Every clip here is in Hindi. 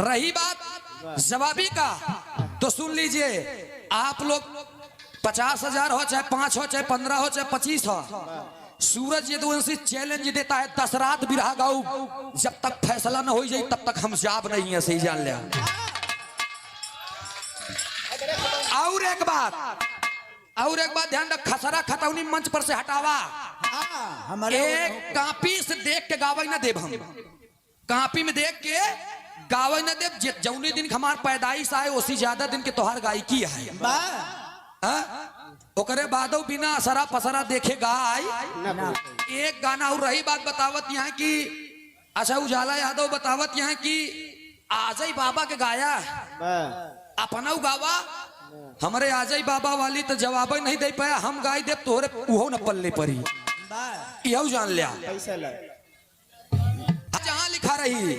रही बात जवाबी का तो सुन लीजिए, आप लोग 50,000 हो चाहे 5 हो चाहे 15 हो चाहे 25 हो, सूरज यदुवंशी चैलेंज देता है 10 रात बिरहा गाऊ, जब तक फैसला न हो जाए तब तक हम जाब नहीं है, सही जान लिया। और एक बात ध्यान रख, खसरा खतौनी मंच पर से हटावा। एक कापी से देख के गावे न देव, हम कापी में देख के गावे न देव। जौने दिन हमार पैदाइश आए उसी ज्यादा दिन के तोहार गायकी है। ओकरे बादो बिना असरा पसरा देखे गाय एक गाना। और रही बात बतावत यहाँ की, अच्छा उजाला यादव बतावत यहाँ की आजई बाबा के गाया अपना गावा, हमारे आजई बाबा वाली तो जवाब नहीं दे पाया, हम गाय दे तोहरे उहो न पल्ले परी, यह जान लिया। जहाँ लिखा रही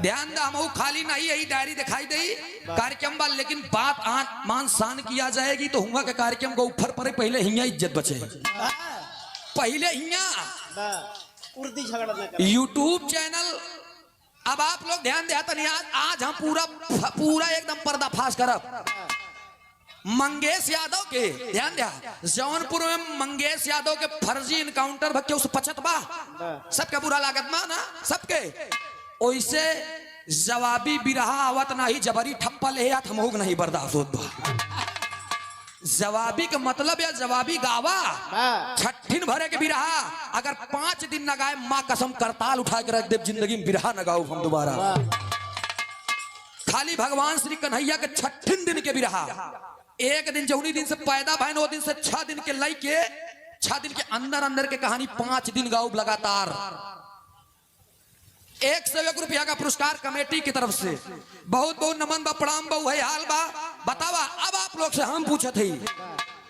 ध्यान दा, हम खाली नहीं यही डायरी दिखाई दे कार्यक्रम वाल, लेकिन बात मान शान किया जाएगी तो हुआ के कार्यक्रम को ऊपर पर पहले हिया इज्जत बचे, पहले हिया यूट्यूब चैनल। अब आप लोग ध्यान देता नहीं, आज हम पूरा एकदम पर्दाफाश करब मंगेश यादव के। ध्यान दिया, जौनपुर में मंगेश यादव के फर्जी इनकाउंटर भक्के उस 50 बा, सबके बुरा लागत मा ना सबके। ओइसे जवाबी बिरहा आवत नहीं, जबरी ठप्पा ले आत हम नहीं बर्दाश्त होत बा। जवाबी का मतलब या जवाबी गावा छठिन भरे के बिरहा, अगर 5 दिन न गाए माँ कसम करताल उठा के रख दे, जिंदगी में बिरहा न गाओ हम दोबारा। खाली भगवान श्री कन्हैया के छठिन दिन के बिरहा, एक दिन जौनी दिन से पैदा भाई 9 दिन से 6 दिन के लई के 6 दिन के अंदर के कहानी 5 दिन गाओ लगातार। 101 रुपया का पुरस्कार कमेटी की तरफ से, बहुत बहुत नमन बा, प्रणाम बा, है हाल बा। बतावा अब आप लोग से हम पूछे थे,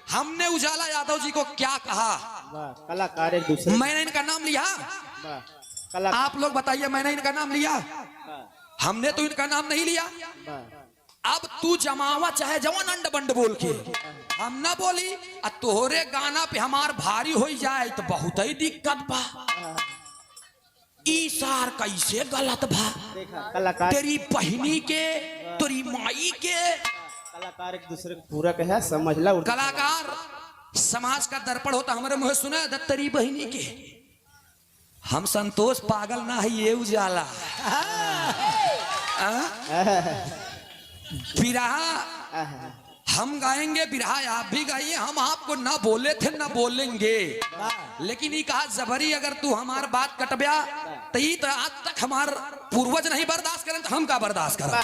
हमने उजाला यादव जी को क्या कहा? कलाकार एक दूसरे, मैंने इनका नाम लिया, आप लोग बताइए मैंने इनका नाम लिया? हमने तो इनका नाम नहीं लिया। अब तू जमावा चाहे जवान अंड बंड बोल के, हम ना बोली तोहरे गाना पे हमार भारी हो जाए तो बहुत ही दिक्कत बा। ईसार कैसे गलत बा, तेरी बहनी के तेरी माई के। कलाकार एक दूसरे को पूरा कहे समझ ला। कलाकार समाज का दर्पण होता, हमारे मुँह सुना तेरी बहनी के। हम संतोष पागल ना है ये उजाला। बिरहा हम गाएंगे, बिरहा आप भी गाइए, हम आपको ना बोले थे ना बोलेंगे, लेकिन ये कहा जबरी अगर तू हमार बात कटब्या तो आज तक हमार पूर्वज नहीं बर्दाश्त करें तो हम का बर्दाश्त करें।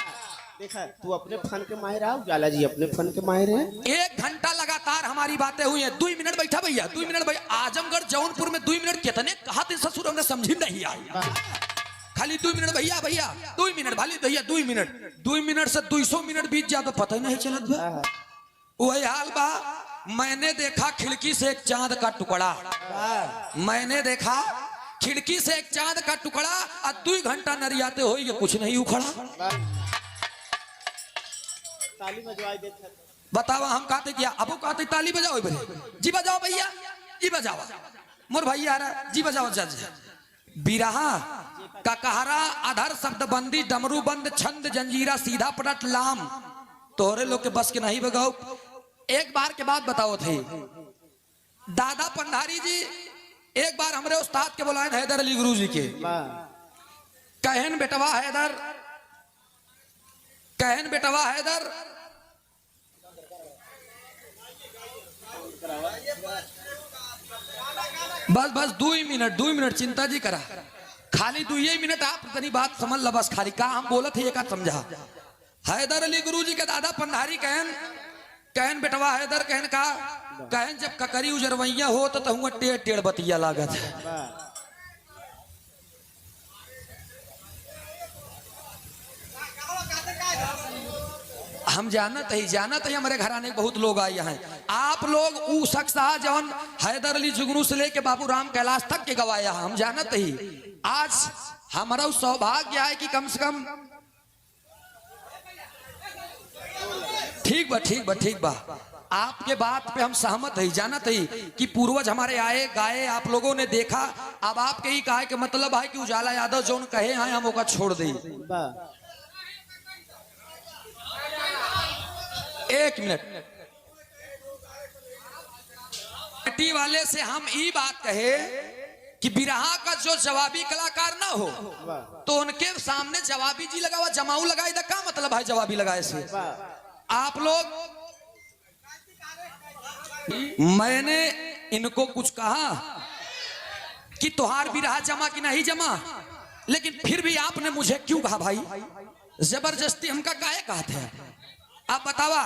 देखा तू अपने फन के माहिर है, उजाला जी अपने फन के माहिर है। 1 घंटा लगातार हमारी बातें हुई हैं। 2 मिनट बैठा भैया, 2 मिनट भैया। आजमगढ़ जौनपुर में 2 मिनट कितने कहा थे ससुर, हमने समझी नहीं आई। खाली 2 मिनट भैया 2 मिनट भाली भैया 2 मिनट से 200 मिनट बीत जाए तो पता ही नहीं चलत बा। वही हाल बा। मैंने देखा खिड़की से एक चांद का टुकड़ा, मैंने देखा खिड़की से एक चांद का टुकड़ा, और 2 घंटा नरियाते हो कुछ नहीं उखड़ा। ताली बजवाई देते, बतावा हम कहते क्या, अब कहते ताली बजाओ जी, बजाओ भैया जी, बजाओ मोर भैया जी, बजाओ जज। बिरहा का कहरा अधर शब्द बंदी, डमरू बंद छंद जंजीरा, सीधा पटट लाम, तोहरे लोग के बस के नहीं बगाओ। एक बार के बाद बताओ थे दादा पंडारी जी, एक बार हमारे उस्ताद के बुलाए हैदर अली गुरु जी के, कहन बेटवा हैदर, कहन बेटवा हैदर, बस 2 मिनट चिंता जी करा, खाली 2 मिनट आप तनी बात समझ ला बस। खाली का हम बोलत है एक समझा। हैदर अली गुरु जी के दादा पंडारी कहन बेटवा हैदर, कहन का कहन जब ककरी उजरवैया हो तो हुआ टेढ़ टेढ़ बतिया लागत है। हम जानत है हमारे घराने बहुत लोग आए हैं। आप लोग ऊ शख्स जौन हैदर अली जुगनू से लेके बाबू राम कैलाश तक के गवाया है, हम जानत ही। आज हमारा सौभाग्य है कि कम से कम ठीक बा आपके बात पे हम सहमत है, जानत है कि पूर्वज हमारे आए गाए, आप लोगों ने देखा। अब आपके ही कहा कि मतलब है कि उजाला यादव जोन कहे हैं हम ओका छोड़ दे। एक मिनट, पार्टी वाले से हम ई बात कहे कि बिरहा का जो जवाबी कलाकार ना हो तो उनके सामने जवाबी जी लगा हुआ जमाऊ लगाए था। क्या मतलब है जवाबी लगाए से? आप लोग, मैंने इनको कुछ कहा कि तुहार बिरहा जमा कि नहीं जमा, लेकिन फिर भी आपने मुझे क्यों कहा भाई? जबरदस्ती हमका काहे कहते हैं आप बतावा।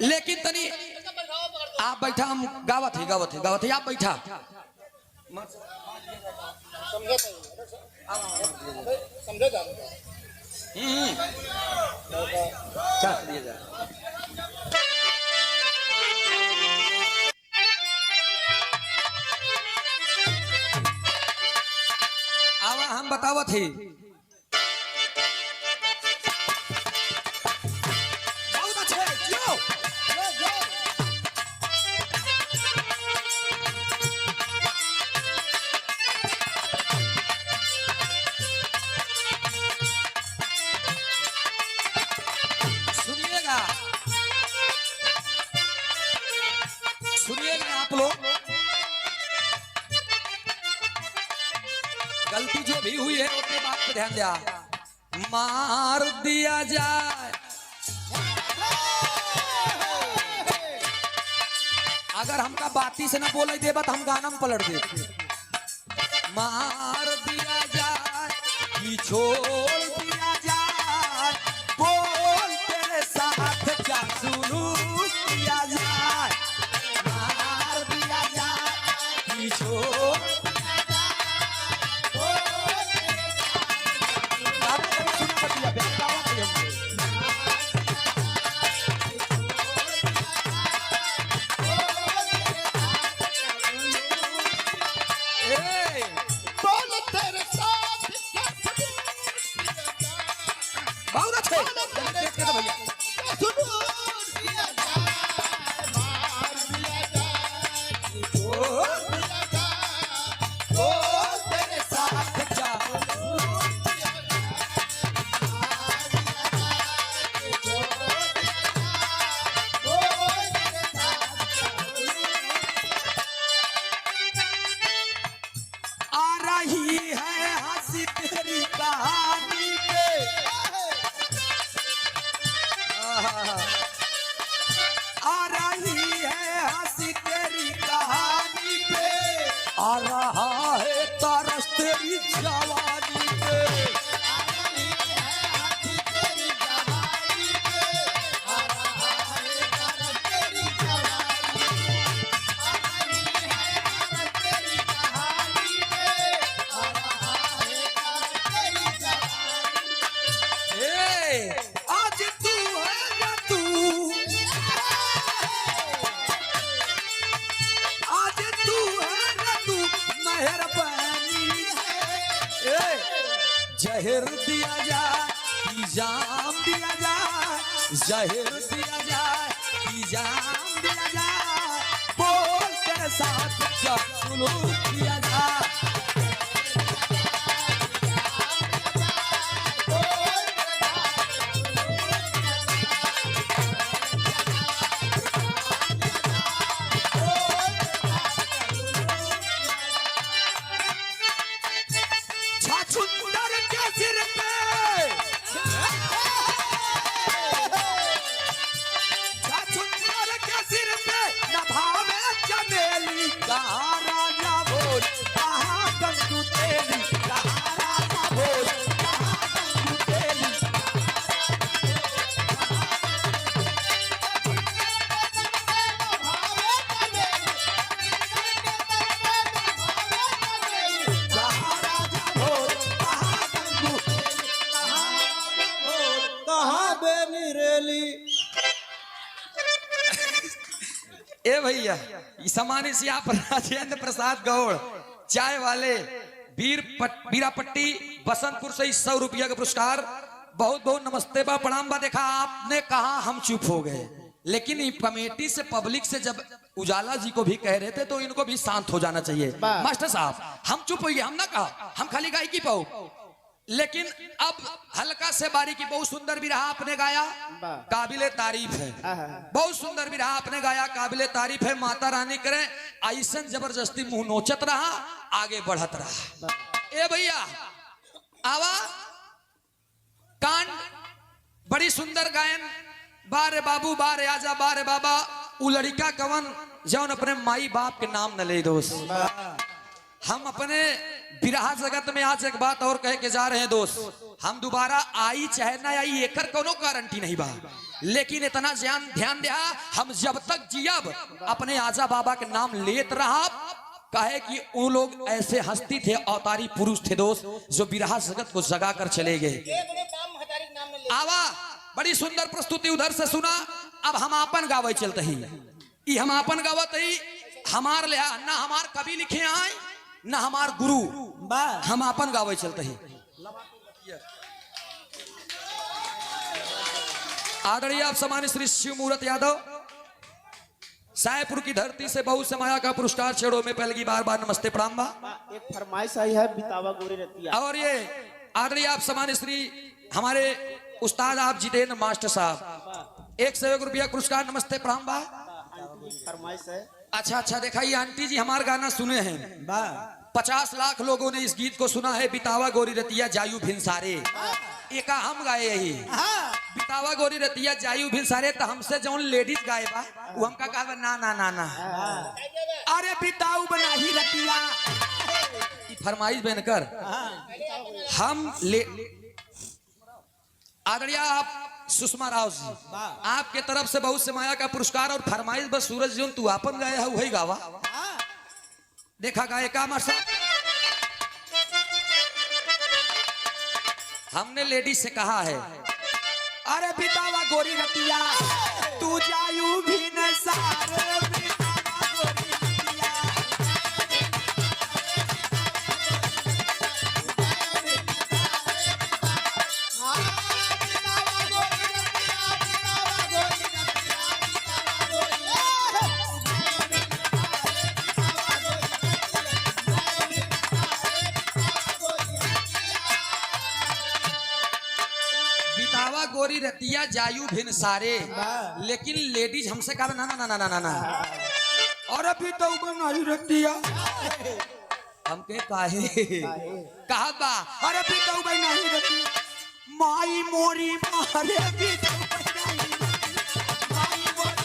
लेकिन तनी आप बैठा, हम गावत है आप बैठा। आवा हम बतावत है। बहुत अच्छे जियो। सुनिएगा आप लोग, गलती जो भी हुई है उसके बात पे ध्यान दिया। मार दिया जाए, अगर हमका बाती से ना बोले दे बात हम गाना में पलट दे। मार दिया जाए कि छोड़ दिया जाए, बोल तेरे साथ क्या सुलूक किया जाए। मार दिया जाए कि छोड़ आ रही है हंसी तेरी कहानी पे, आ रहा है तरस तेरी जवानी पे। आ रही है हंसी तेरी कहानी पे, आ रहा है तरस तेरी जवानी पे। आ रही है तरस तेरी कहानी पे, आ रहा है तरस तेरी जवानी पे। आज तू है ना तू, जहर दिया जाए कि जाम दिया जाए, जहर दिया जाए कि जाम दिया जाए, बोल तेरे साथ क्या सुलूक किया जाए। ए भैया, सम्मानी सिया राजेंद्र प्रसाद गौड़ चाय वाले बीरापट्टी बसंतपुर से 100 रुपया का पुरस्कार। बहुत बहुत नमस्ते बा, प्रणाम बा। देखा आपने कहा हम चुप हो गए, लेकिन कमेटी से पब्लिक से जब उजाला जी को भी कह रहे थे तो इनको भी शांत हो जाना चाहिए। मास्टर साहब हम चुप हो गए, हम ना कहा, हम खाली गायकी पाओ। लेकिन अब हल्का से बारीकी, बहुत सुंदर बिरहा आपने गाया, काबिले तारीफ है। बहुत सुंदर बिरहा आपने गाया, काबिले तारीफ है। माता रानी करे ऐसन जबरदस्ती मुंह नोचत रहा, आगे बढ़त रहा। ए भैया आवा कांड बड़ी सुंदर गायन। बारे बाबू बारे आजा बारे बाबा, उ लड़का कवन जौन अपने माई बाप के नाम न ले दोस्त। हम अपने बिरहा जगत में आज एक बात और कह के जा रहे हैं दोस्त, हम दोबारा आई चाहे ना आई एकर कोनो गारंटी नहीं बा, लेकिन इतना ध्यान दिया, हम जब तक जियब अपने आजा बाबा के नाम लेत रहा, कहे कि वो लोग ऐसे हस्ती थे, अवतारी पुरुष थे दोस्त, जो बिरहा जगत को जगा कर चले गए। आवा बड़ी सुंदर प्रस्तुति उधर से सुना। अब हम आपन गावे चलते ही, हम आपन गावत ही, हमार ले ना हमार कभी लिखे आए ना हमार गुरु, हम आपन गावे चलते ही। आदरणीय आप सम्मानित श्री शिव मूर्त यादव, सायपुर की धरती से बहुत से माया का पुरस्कार छेड़ो में पहले बार बार नमस्ते प्रणाम बा। एक फरमाइश आई है बितावा गोरी रतिया। और ये आदरणीय आप सम्मानित श्री हमारे उस्ताद आप जितेंद्र मास्टर साहब, 101 रुपया पुरस्कार नमस्ते प्रणाम बा। फरमाइश है। अच्छा अच्छा, देखा ये आंटी जी हमारा गाना सुने हैं, 50 लाख लोगों ने इस गीत को सुना है। बितावा गोरी रतिया जायू भिनसारे, एक हम गाए यही बितावा गोरी रतिया जायू भिनसारे। तो हमसे जो लेडीज गाए बा वो हमका कहा ना ना ना ना, अरे बिताऊ बना ही रतिया, फरमाइश बनकर हम ले। आदरणीय आप सुषमा राव जी, आपके तरफ से बहुत से माया का पुरस्कार और फरमाइश बस सूरज जी तू आपन गाया है वही गावा। देखा गाय का मरसा, हमने लेडीज से कहा है, अरे बितावा गोरी रतिया तू जायू भी न सारे, बितावा गोरी रतिया। गोरी रतिया जायू भिन सारे, लेकिन लेडीज हमसे कहा ना ना ना ना ना ना, और अभी तो बनाई रतिया हमके काहे कहा बा, अरे अभी तो बनाई रतिया माई मोरी मारे भी तो बनाई, माई मोरी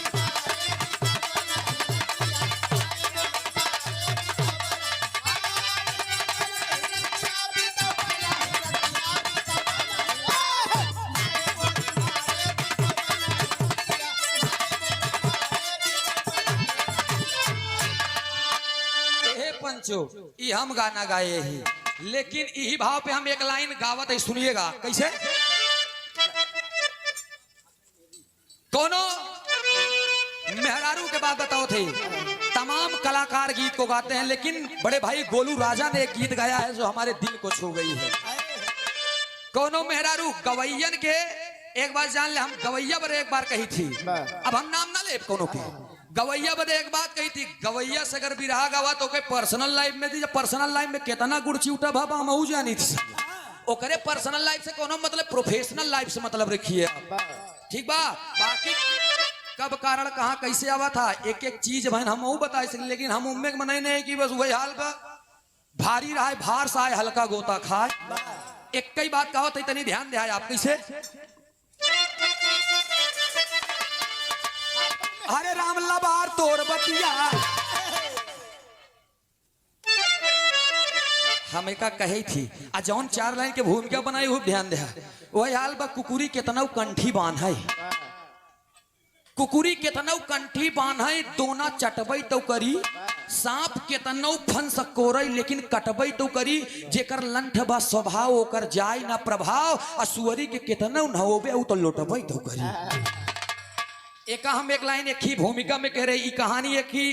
ई हम गाना गाए ही, लेकिन यही भाव पे हम एक लाइन गावत है, सुनिएगा कैसे। कोनो मेहरारू के बाद बताओ थे, तमाम कलाकार गीत को गाते हैं, लेकिन बड़े भाई गोलू राजा ने एक गीत गाया है जो हमारे दिल को छू गई है। कोनो मेहरारू गवैयन के एक बार जान ले, हम गवैया पर एक बार कही थी, अब हम नाम ना ले कोनो के, गवैया बदे एक बात कही थी, गवैया से अगर बिरहा गावा तो के पर्सनल लाइफ में थी, पर्सनल लाइफ में कितना गुड़ चिउटा भाबा हम जानी थी, ओकरे पर्सनल लाइफ से कोनो मतलब प्रोफेशनल लाइफ से मतलब रखिए, ठीक बा। बाकी कब कारण कहाँ कैसे आवा था एक एक चीज बहन हम बता सके, लेकिन हम उम्मीद मनाई नहीं कि बस वही हाल बा, भारी रहा भार सा है हल्का गोता खाए। एक कई बात कहो तो इतनी ध्यान दे आप कैसे, अरे राम लबार तोड़ बतिया, हमें का कही थी आ जौन 4 लाइन के भूमिका बनाई हुई ध्यान दे, वही हाल बा कुकुरी कितना कंठी बांध है, कुकुरी कितना कंठी बांध है, दोना चटबई तो करी, सांप कितना फन सकोरई लेकिन कटबई तो करी, जेकर लंठ बा स्वभाव ओकर जाय ना प्रभाव, असुअरी के कितना नहोबे तो लोटबई तो करी। एक हम एक लाइन एक ही भूमिका में कह रहे, कहानी एक ही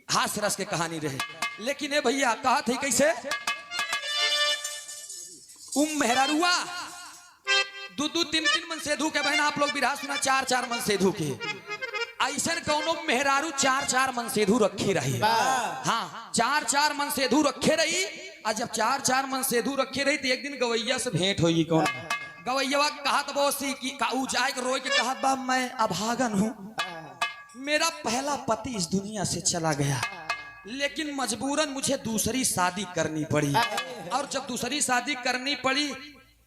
हास्य रस के कहानी रहे, लेकिन ये भैया कहा थे कैसे, मेहरारुआ 2-2 3-3 मन सेधु के बहन आप लोग बिरहा सुना 4-4 मन सेधु के, ऐसा कौनो मेहरारू 4-4 मन सेधु रखी रही, हाँ 4-4 मन सेधु रखे रही, आज जब 4 मन सेधु रखे रही तो एक दिन गवैया से भेंट होगी कौन गवैया कहा तो बोसी कि काऊ जाए के रोए के कहा बा मैं अभागन हूँ, मेरा पहला पति इस दुनिया से चला गया, लेकिन मजबूरन मुझे दूसरी शादी करनी पड़ी। और जब दूसरी शादी करनी पड़ी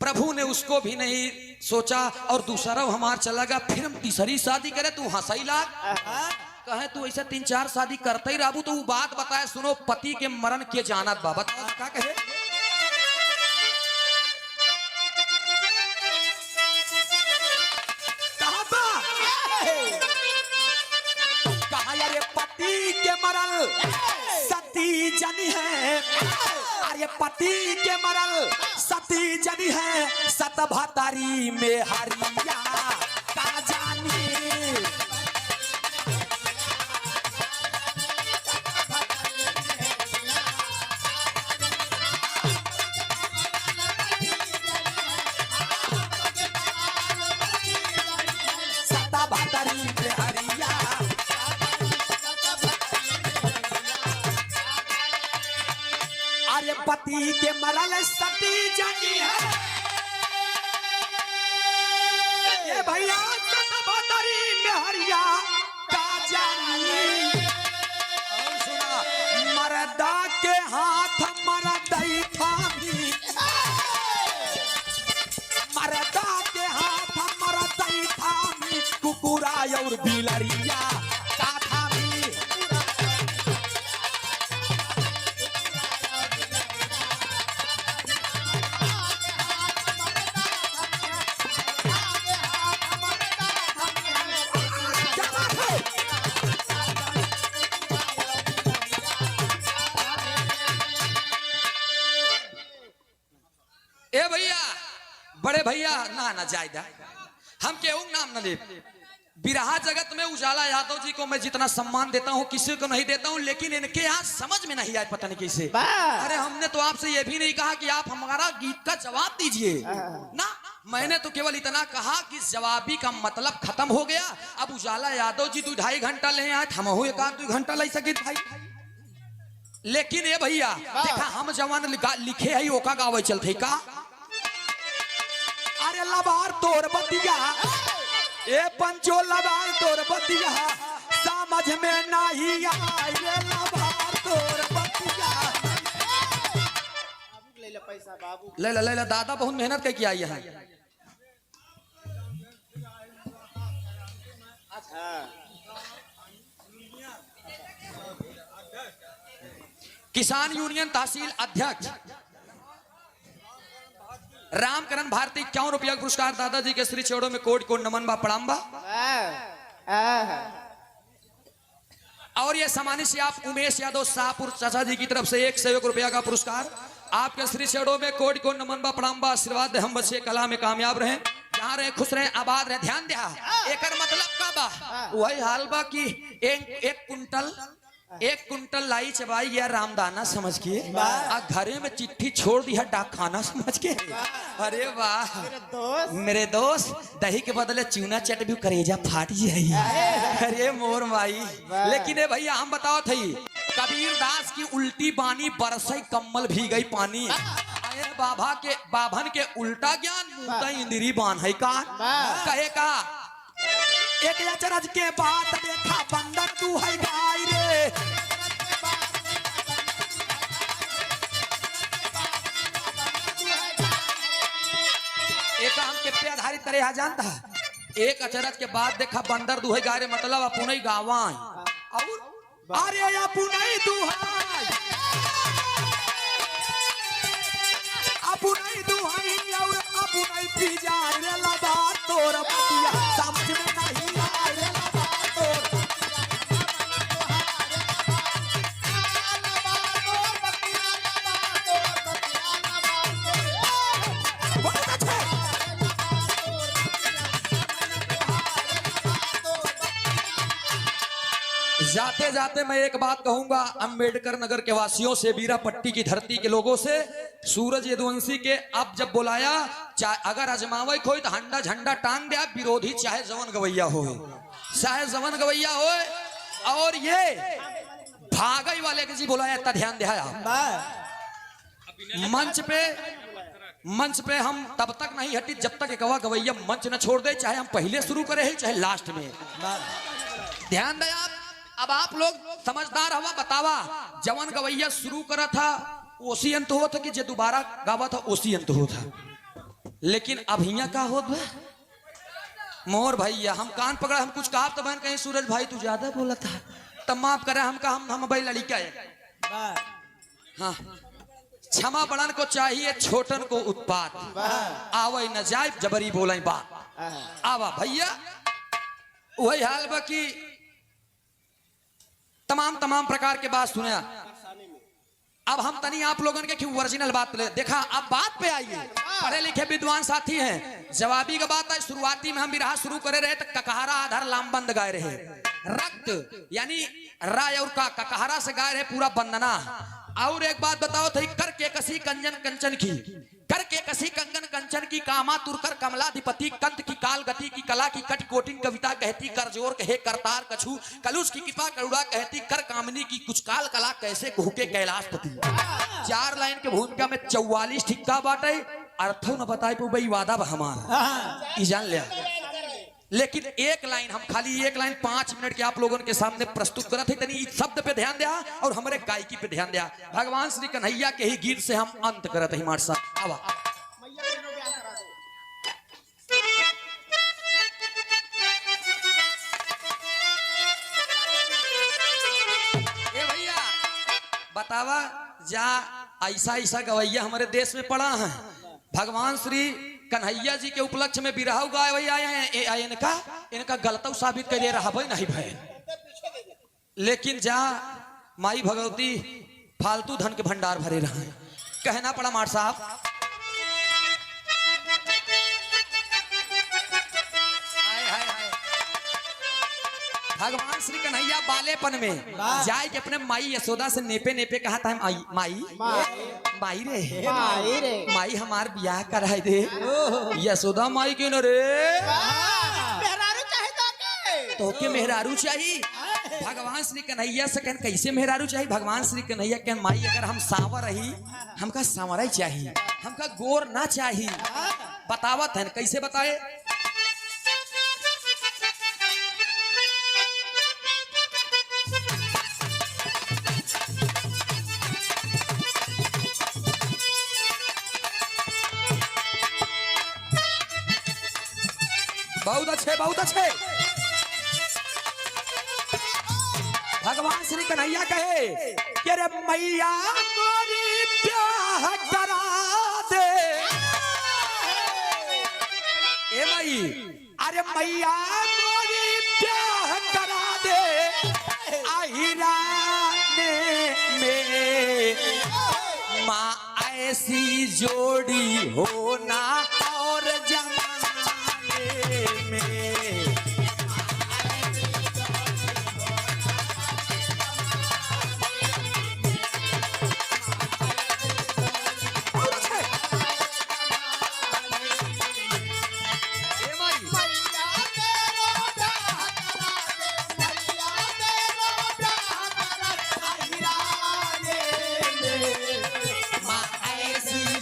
प्रभु ने उसको भी नहीं सोचा और दूसरा हमार चला गया, फिर हम तीसरी शादी करे तू हंसई लाग कहे तू ऐसा 3-4 शादी करते ही राबू। तो वो बात बताए सुनो पति के मरण के जानत बाबा क्या कहे कहा यार पति के मरण सती जनी है, अरे पति के मरण सती जनी है, सत भतारी में हरिया का जानी। पति के मरल सती जनी है ये भैया सतभतरी में हरिया का जानी। और सुना मरदा के हाथ मरदई थामी, मरदा के हाथ मरदई थामी, कुकुरा और बिलरिया का थामी। ए भैया बड़े भैया ना जायदा हम केहू नाम न ले। बिरहा जगत में उजाला यादव जी को मैं जितना सम्मान देता हूँ किसी को नहीं देता हूँ, लेकिन इनके यहाँ समझ में नहीं आए पता नहीं कैसे। अरे हमने तो आपसे ये भी नहीं कहा कि आप हमारा गीत का जवाब दीजिए ना, मैंने तो केवल इतना कहा कि जवाबी का मतलब खत्म हो गया। अब उजाला यादव जी 2-2.5 घंटा ले आए, हम हो 1-2 घंटा ले सके भाई। लेकिन ये भैया देखा हम जवान लिखे है ओका गावे चलते का। अरे लबार तोर बतिया ए पंचो लबार तोर बतिया समझ में नहीं आए, लबार तोर बतिया। ले ले पैसा बाबू, ले ले दादा बहुत मेहनत करके आई है। किसान यूनियन तहसील अध्यक्ष रामकरण भारती 51 रुपया पुरस्कार दादाजी के श्री चौड़ों में कोट को नमन बा प्रणाम बा। और ये सम्मानित से आप उमेश यादव शाहपुर चाचा जी की तरफ से 101 रुपया का पुरस्कार आपके श्री चौड़ों में कोट को नमन बा प्रणाम बा। आशीर्वाद हम बच्चे कला में कामयाब रहे, जहाँ रहे खुश रहे आबाद रहे। ध्यान दिया एकर मतलब का बा वही हाल बा कि एक कुंटल लाई चबाई गया रामदाना समझ के घरे में चिट्ठी छोड़ दिया डाक खाना समझ के। अरे वाह मेरे दोस्त दही के बदले चूना चट भी करेजा फाट जाए। अरे मोर माई। लेकिन ए भैया हम बताओ थी कबीर दास की उल्टी बानी बरसई कम्मल भी गई पानी। अरे बाभन के उल्टा ज्ञान मुंह इंदिरी बान है का कहे का। एक अचरज के बात देखा बंदर तू है गाय रे, एक हम के पे आधारित करे हा जानता है। एक अचरज के बाद देखा बंदर दुहे गाय रे मतलब अपुनई गावाई और अरे अपुनई दुहाई अपुनई दुहाई और अपुनई पिजाय रे लबा तोर बतिया समझ में नहीं आए रे लबा तोर। जाते जाते मैं एक बात कहूंगा अंबेडकर नगर के वासियों से, बीरापट्टी की धरती के लोगों से, सूरज यदुवंशी के अब जब बुलाया अगर अजमावे खोई तो हंडा झंडा टांग दिया, विरोधी चाहे जवन गवैया हो चाहे जवन गवैया हो। और ये भागई वाले के जी बुलाया इतना ध्यान दिया मंच पे हम तब तक नहीं हटी जब तक एक गवैया मंच न छोड़ दे, चाहे हम पहले शुरू करे ही चाहे लास्ट में। ध्यान दे आप। अब आप लोग समझदार हवा, बतावा जवन गवैया शुरू करा था ओसी अंत हो था कि जो दोबारा गावा था ओसी अंत हो था। लेकिन अब हिया का होत बा मोर भैया, हम कान पकड़ा, हम कुछ कहा तो बहन कहीं सूरज भाई तू ज्यादा बोला था तब माफ करे, हम भाई लड़का है। हाँ, क्षमा बड़न को चाहिए छोटन को उत्पात, आवे न जाए जबरी बोले बात। आवा भैया वही हाल बा कि तमाम प्रकार के बात सुने। अब हम तनी आप लोगों के क्यों ओरिजिनल बात ले देखा। अब बात पे आइए, पढ़े लिखे विद्वान साथी हैं, जवाबी का बात है। शुरुआती में हम बिरहा शुरू करे रहे तो ककहरा आधार लामबंद गाए रहे, रक्त यानी राय और का ककहरा से गाए रहे पूरा बंदना। और एक बात बताओ थी, करके कसी कंजन कंचन की, करके कसी कंगन कंचन की, कामा तुरकर कमलाधिपति कंत की काल गति की कला की कट कोटिन कविता कहती, कर जोर कहे करतार कछु कलुष की कृपा करुणा कहती, कर कामनी की कुछ काल कला कैसे कुहके कैलाशपति। 4 लाइन के भूमिका में 44 ठिक्का बाटे, अर्थों न बताए पो भाई वादा हमारा ई जान लिया। लेकिन एक लाइन, हम खाली एक लाइन 5 मिनट के आप लोगों के सामने प्रस्तुत करा थे, तनी इस शब्द पे ध्यान दिया और हमारे गायकी पे ध्यान दिया। भगवान श्री कन्हैया के ही गीत से हम अंत करते हैं हमारे साथ। आवा ए भैया बतावा जा ऐसा गवैया हमारे देश में पड़ा है। भगवान श्री कन्हैया जी के उपलक्ष्य में बिरहा गाए वही आए हैं, इनका गलत साबित कर रहा भाई नहीं भाई। लेकिन जहाँ माई भगवती फालतू धन के भंडार भरे रहा है, कहना पड़ा मार साहब। भगवान श्री कन्हैया बालेपन में जाए के अपने माई यशोदा से नेपे नेपे कहा था, माई रे माई हमार ब्याह कराए दे। यशोदा माई क्यों न रे, मेहरारू चाहिए तो के मेहरारू चाहिए। भगवान श्री कन्हैया से कहन कैसे मेहरारू चाहिए। भगवान श्री कन्हैया कहन माई अगर हम सावर रही हमका सावरा ही चाहिए, हमका गोर ना चाहिए। बतावत है कैसे बताए। बहुत अच्छे। भगवान श्री कन्हैया कहे कि अरे मैया मोरी ब्याह करा दे। ए माई, अरे मैया मोरी ब्याह करा दे। आहिराने में माँ ऐसी जोड़ी होना और जमाने में।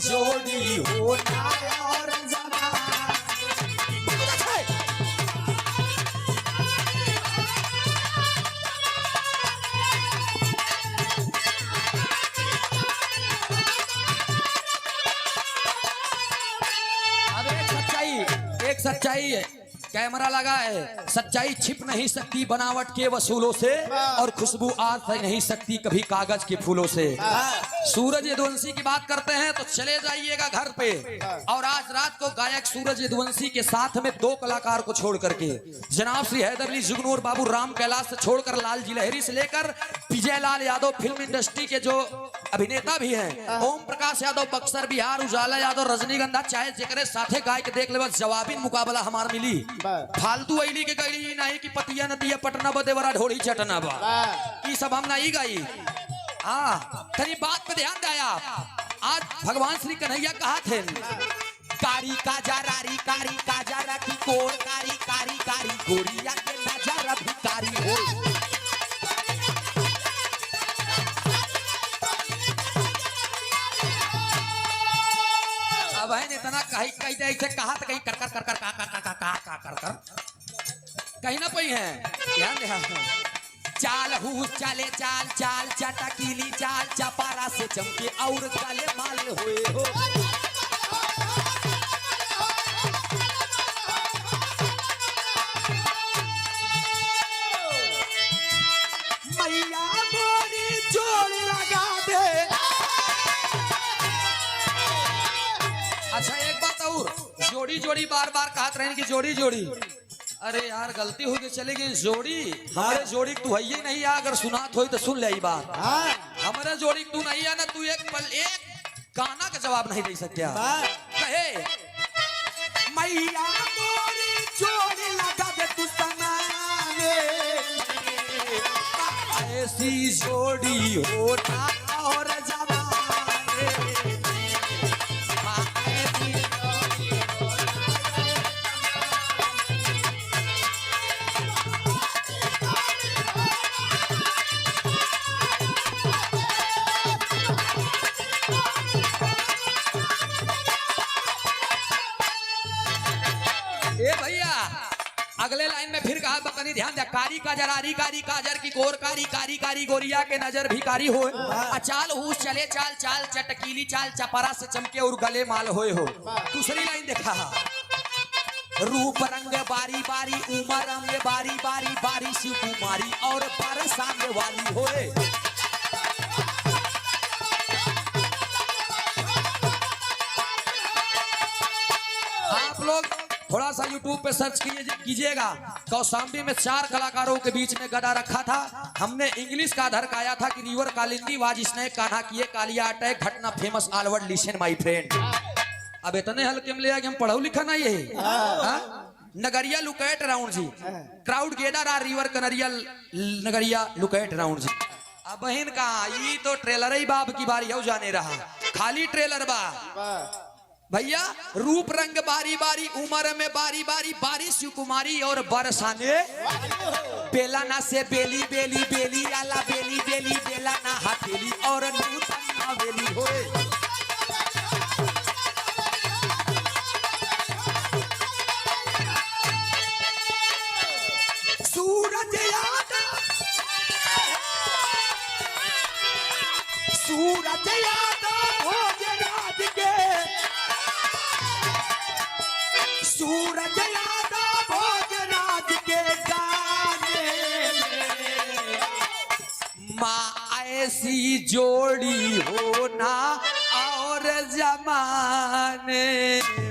जोड़ी होना और एक सच्चाई है, कैमरा लगा है, सच्चाई छिप नहीं सकती बनावट के वसूलों से, और खुशबू आ नहीं सकती कभी कागज के फूलों से। सूरज यदुवंशी की बात करते हैं तो चले जाइएगा घर पे, और आज रात को गायक सूरज यदुवंशी के साथ में 2 कलाकार को छोड़ करके जनाब श्री हैदर अली जुगनूर बाबू राम कैलाश से छोड़कर लाल जी लहरी से लेकर विजय लाल यादव फिल्म इंडस्ट्री के जो अभिनेता भी हैं, ओम प्रकाश यादव बक्सर बिहार, उजाला यादव रजनीगंधा, चाहे जेकरे साथे गाय के देख ले जवाबी मुकाबला हमार मिली। फालतू ऐली के गई नहीं कि पतिया नदिया पटना बदे बड़ा ढोड़ी चटना बा, ये सब हम नहीं गाई। हाँ, तनी बात पे ध्यान दिया। आज भगवान श्री कन्हैया कहा थे, कारी काजा रारी कारी काजा राखी कोर कारी कारी कारी गोरिया के नजारा भिकारी हो। ऐसे कहा तो कहीं कर कर कर कर का का का का का कर कर कहीं ना पई है। ध्यान दे। चाल हूस चले चाल चाल चटकीली चाल चपारा से चमके और गले माल हुए हो। मैया मोरी जोड़ी लगा दे। अच्छा एक बात और, जोड़ी जोड़ी बार बार कहत रहे कि जोड़ी जोड़ी। अरे यार गलती हो गई, चले गई जोड़ी। हमारे जोड़ी तू है ही नहीं, अगर सुनात हो तो सुन ले बात। हमारे जोड़ी तू नहीं है ना, तू एक पल एक गाना का जवाब नहीं दे सकते। कहे मैया मोरी जोड़ी लगा दे तू समाने, ऐसी जोड़ी होना और जमाने। ए भैया अगले लाइन में फिर कहा बकनी ध्यान दे। कारी काजर आरी कारी काजर की कोर कारी कारी कारी गोरिया के नजर भी कारी हो। अचाल हूस चले चाल चाल चटकीली चाल चपरा से चमके और गले माल होए हो। दूसरी लाइन देखा, रूप रंग बारी बारी उमर में बारी बारी बारी शिव कुमारी और बरसाने वाली होए। आप लोग थोड़ा सा YouTube पे सर्च कीजिएगा। कौशाम्बी में 4 कलाकारों के बीच में गदा रखा था। हमने इंग्लिश का धरकाया था कि रिवर कालिंदी वाज इसने कान्हा किए कालिया अटैक घटना फेमस ऑलवर्ड लिसन माय फ्रेंड। अब इतने हल्के में ले हम पढ़ाऊ लिखा नहीं है। नगरिया लुकैट राउंड जी, क्राउड गेदर आर रिवर कनरिया नगरिया लुकैट राउंड जी। अब बहन का ये तो ट्रेलर ही बाप की बारी हो जाने रहा, खाली ट्रेलर बा भैया। रूप रंग बारी बारी उम्र में बारी बारी बारिश कुमारी और बरसाने बेला ना से बेली बेली बेली आला बेली बेली बेला ना हथेली और नूतन हवेली होए। सूरज यादव सूरज यादव भोजराज के, सूरज यादव भोजराज के गाने में माँ ऐसी जोड़ी होना और जमाने में।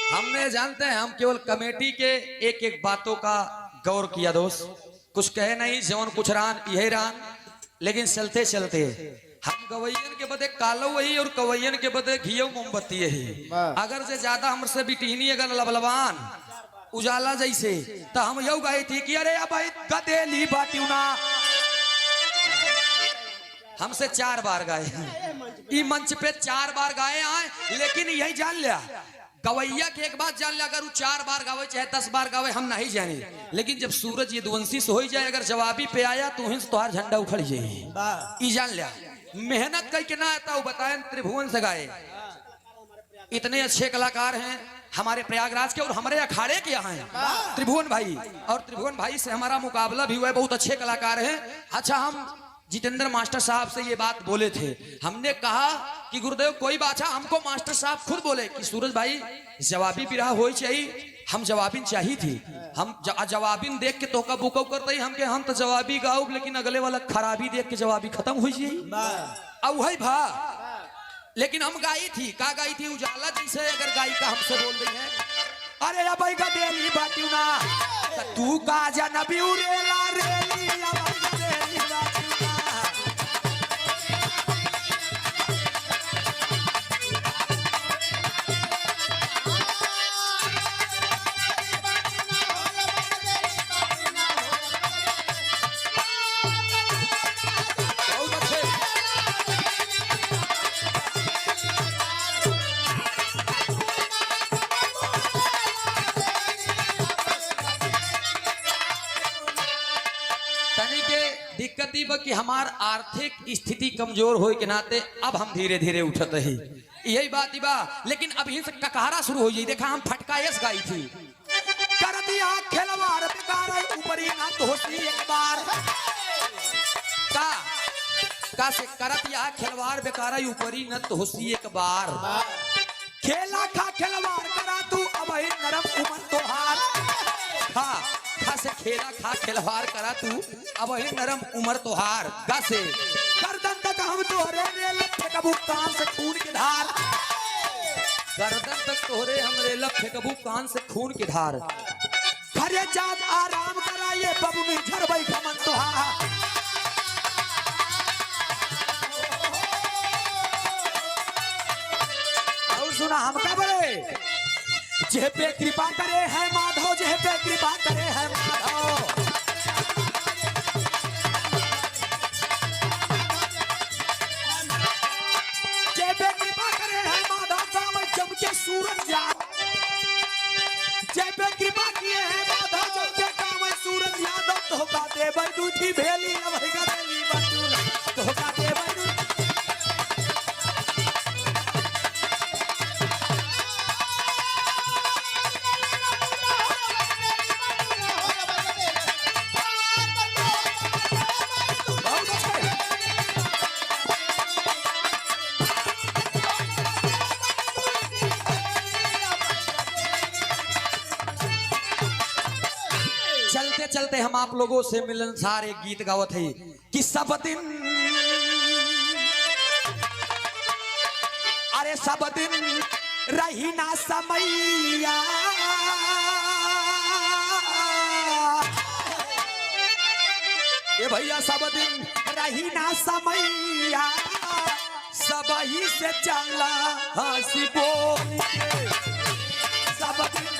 हमने जानते हैं, हम केवल कमेटी के एक एक बातों का गौर किया दोस्त। कुछ कहे नहीं जवन कुछ रान यही रान, लेकिन चलते चलते हम गवैयन के बदे कालो वही और कवैयन के बदे घियो मोमबत्ती यही। अगर से ज्यादा हमसे बिटहनी अगर लबलवान उजाला जैसे तो हम यू गई थी कि अरे भाई गदेली बाट्यूना हमसे 4 बार गाए। मंच पे 4 बार गाए आए, लेकिन यही जान लिया गवैया के एक बात जान लिया, अगर वो 4 बार गावे चाहे 10 बार गावे हम नहीं जाने, लेकिन जब सूरज ये दुवंशी से हो जाए अगर जवाबी पे आया तो हिंस तोहार झंडा उखड़ जाए। जान लिया मेहनत करके ना आता, बताए त्रिभुवन से गाए। इतने अच्छे कलाकार हैं हमारे प्रयागराज के और हमारे अखाड़े के यहाँ हैं त्रिभुवन भाई, और त्रिभुवन भाई से हमारा मुकाबला भी हुआ है, बहुत अच्छे कलाकार हैं। अच्छा हम जितेंद्र मास्टर साहब से ये बात बोले थे, हमने कहा कि गुरुदेव कोई बात है, हमको मास्टर साहब खुद बोले कि सूरज भाई जवाबी बिरहा हो चाहिए, हम जवाबिन चाहिए थी, हम जवाबिन देख के तोका बुका करते हम के हम तो जवाबी गाओ, लेकिन अगले वाला खराबी देख के जवाबी खत्म हो जाए। अब वही भा लेकिन हम गाई थी, का गाई थी उजाला जी से अगर गाई का हमसे बोल रही है, अरे भाई का देली बाटियो ना तू का जनबी उरेला रेली हमार आर्थिक स्थिति कमजोर होए के नाते अब हम धीरे धीरे उठत ही यही बात ही बा। लेकिन अभी से ककहरा शुरू हो जाई। देखा हम फटकायस गाई थी कर दिया खिलवाड़ बेकार ऊपरी ना धोती एक बार का से करत या खिलवाड़ बेकार ऊपरी न धोती एक बार खेला खा खिलवाड़ करा तू अब ही नरम उमर तोहार खा से खेला खा खिलवाड़ करा तू अब ही नरम उमर तोहार गा से गर्दन तक हम तोहरे रेल फेंकबू कान से खून की धार गर्दन तक तोहरे हमरे लप फेंकबू कान से खून की धार घरे जात आराम कराइए बबुनी झरबई खमन तोहार और सुना हम का बोले जेह पे कृपा करे है माधव जेह पे कृपा करे है माधव जेह पे कृपा करे है माधव गाँव जम के सूरज या जेह पे कृपा किए है माधव जम के गाँव सूरज यादव धोखा दे बैठूठी भेली अब गरेली बटूला धोखा दे बैठू चलते चलते हम आप लोगों से मिलनसार एक गीत गावत है कि सब दिन अरे सब दिन रही ना समैया ये भैया सब दिन रही ना समैया सब ही से चला हंसी बोल के सब दिन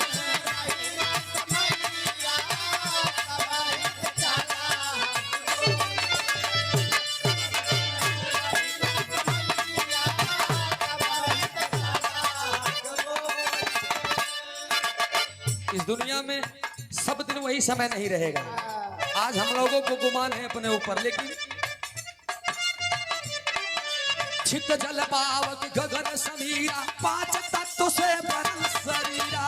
इस दुनिया में सब दिन वही समय नहीं रहेगा। आज हम लोगों को गुमान है अपने ऊपर लेकिन छित जल पावक गगन समीरा पांच तत्व से बनल शरीरा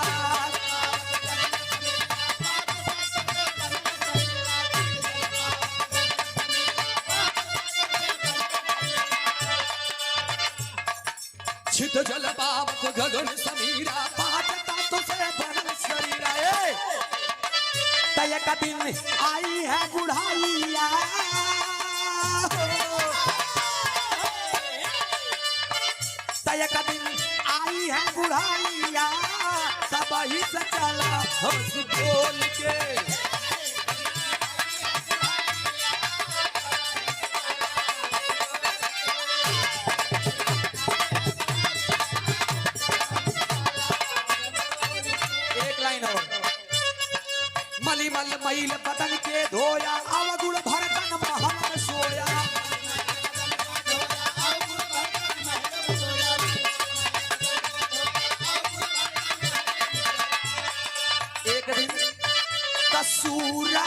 छित जल पावक गगन समीरा पांच तत्व से बनल शरीरा तय का दिन आई है बुढ़ाइया तय का दिन आई है बुढ़ाइया सब ही से चला हंस बोल के एक लाइन और मली मल मैल बदन के धोया अवगुण भरतन महल में सोया एक दिन कसूरा